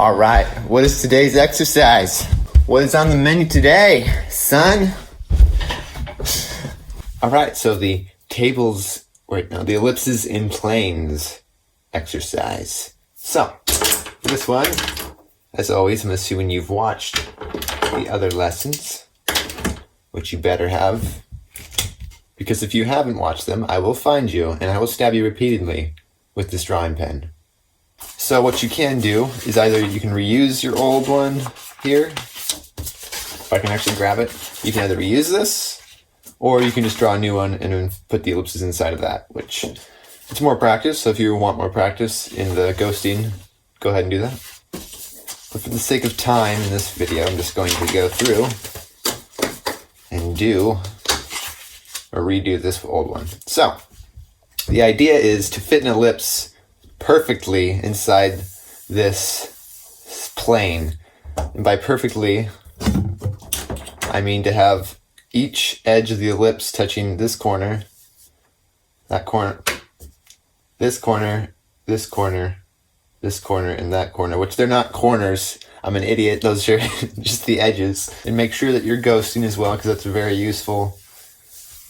All right, what is today's exercise? What is on the menu today, son? All right, so the the ellipses in planes exercise. So, this one, as always, I'm assuming you've watched the other lessons, which you better have. Because if you haven't watched them, I will find you and I will stab you repeatedly with this drawing pen. So what you can do is either you can reuse your old one here, if I can actually grab it. You can either reuse this, or you can just draw a new one and then put the ellipses inside of that, which it's more practice. So if you want more practice in the ghosting, go ahead and do that. But for the sake of time in this video, I'm just going to go through and redo this old one. So the idea is to fit an ellipse perfectly inside this plane. And by perfectly, I mean to have each edge of the ellipse touching this corner, that corner, this corner, this corner, this corner, and that corner, which they're not corners. I'm an idiot. Those are just the edges. And make sure that you're ghosting as well, because that's a very useful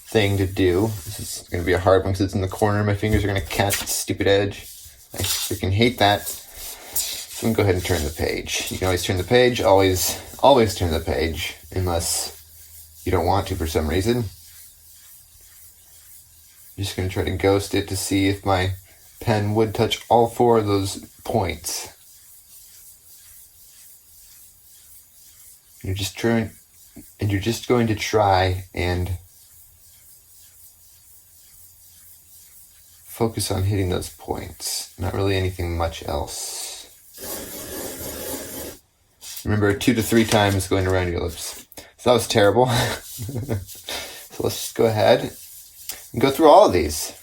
thing to do. This is going to be a hard one because it's in the corner. My fingers are going to catch the stupid edge. I freaking hate that. So I'm going to go ahead and turn the page. You can always turn the page. Always turn the page, unless you don't want to for some reason. I'm just going to try to ghost it to see if my pen would touch all four of those points. You're just going to try and focus on hitting those points, not really anything much else. Remember, 2 to 3 times going around your ellipse. So that was terrible. So let's just go ahead and go through all of these.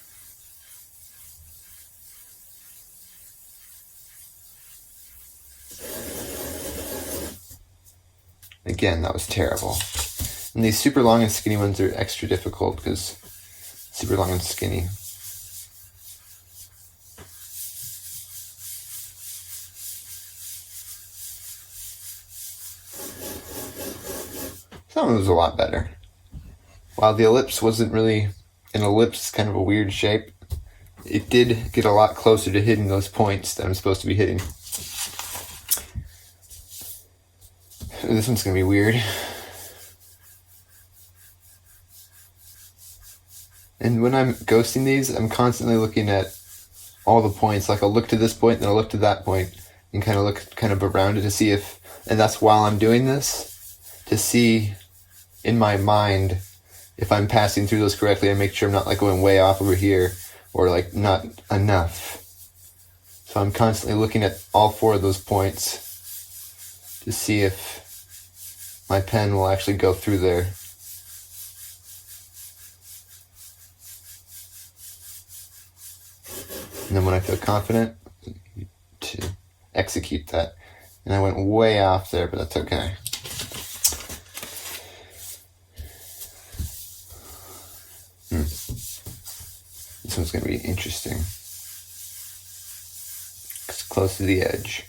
Again, that was terrible. And these super long and skinny ones are extra difficult because super long and skinny. That one was a lot better. While the ellipse wasn't really an ellipse, kind of a weird shape, it did get a lot closer to hitting those points that I'm supposed to be hitting. This one's going to be weird. And when I'm ghosting these, I'm constantly looking at all the points. Like I'll look to this point, then I'll look to that point, and kind of look around it to see if, and that's while I'm doing this, to see in my mind if I'm passing through those correctly and make sure I'm not like going way off over here or like not enough. So I'm constantly looking at all four of those points to see if my pen will actually go through there. And then when I feel confident, to execute that. And I went way off there, but that's okay. This one's going to be interesting. It's close to the edge.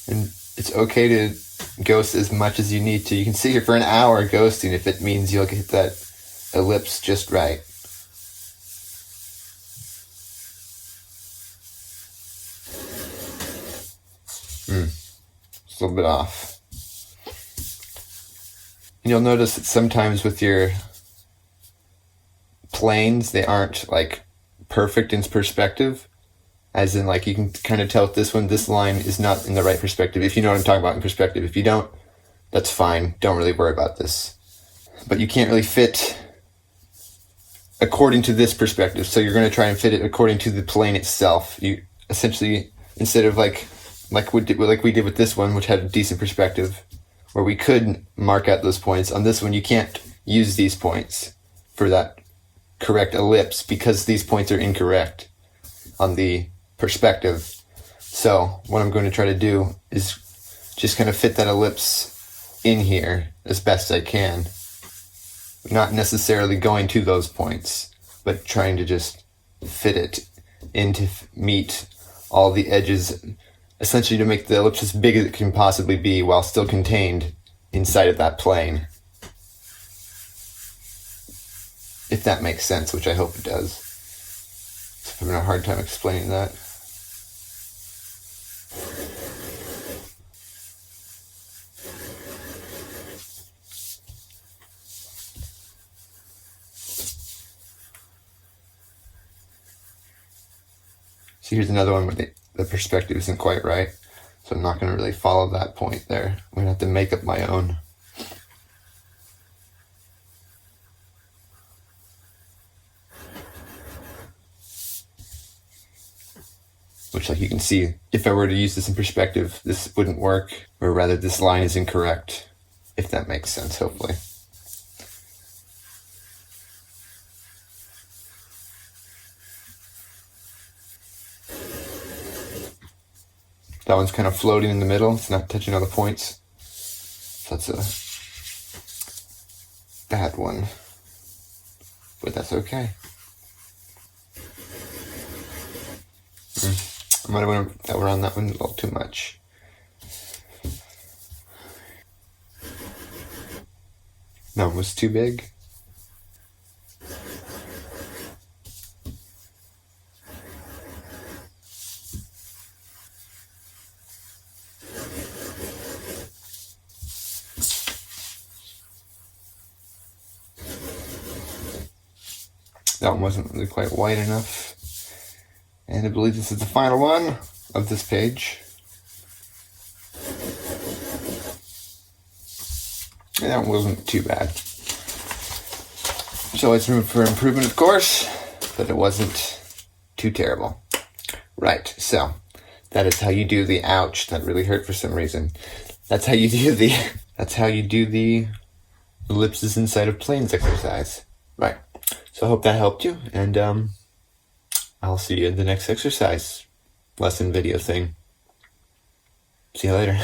And it's okay to ghost as much as you need to. You can sit here for an hour ghosting if it means you'll hit that ellipse just right. It's a little bit off. And you'll notice that sometimes with your planes, they aren't like perfect in perspective. As in, like, you can kind of tell with this one, this line is not in the right perspective. If you know what I'm talking about in perspective. If you don't, that's fine. Don't really worry about this. But you can't really fit according to this perspective. So you're going to try and fit it according to the plane itself. You essentially, instead of like we did with this one, which had a decent perspective, where we could mark out those points. On this one, you can't use these points for that correct ellipse because these points are incorrect on the perspective. So what I'm going to try to do is just kind of fit that ellipse in here as best I can. Not necessarily going to those points, but trying to just fit it in to meet all the edges, essentially to make the ellipse as big as it can possibly be while still contained inside of that plane. If that makes sense, which I hope it does. I'm having a hard time explaining that. So here's another one where the perspective isn't quite right. So I'm not going to really follow that point there. I'm going to have to make up my own. Which, like you can see, if I were to use this in perspective, this wouldn't work, or rather this line is incorrect, if that makes sense, hopefully. That one's kind of floating in the middle, it's not touching all the points. So that's a bad one, but that's okay. I might have went around that one a little too much. That one was too big. That one wasn't really quite white enough. And I believe this is the final one of this page. And that one wasn't too bad. There's always room for improvement, of course, but it wasn't too terrible. Right, so that is how you do the ouch. That really hurt for some reason. That's how you do the ellipses inside of planes exercise. Right. So I hope that helped you, and I'll see you in the next exercise lesson video thing. See you later.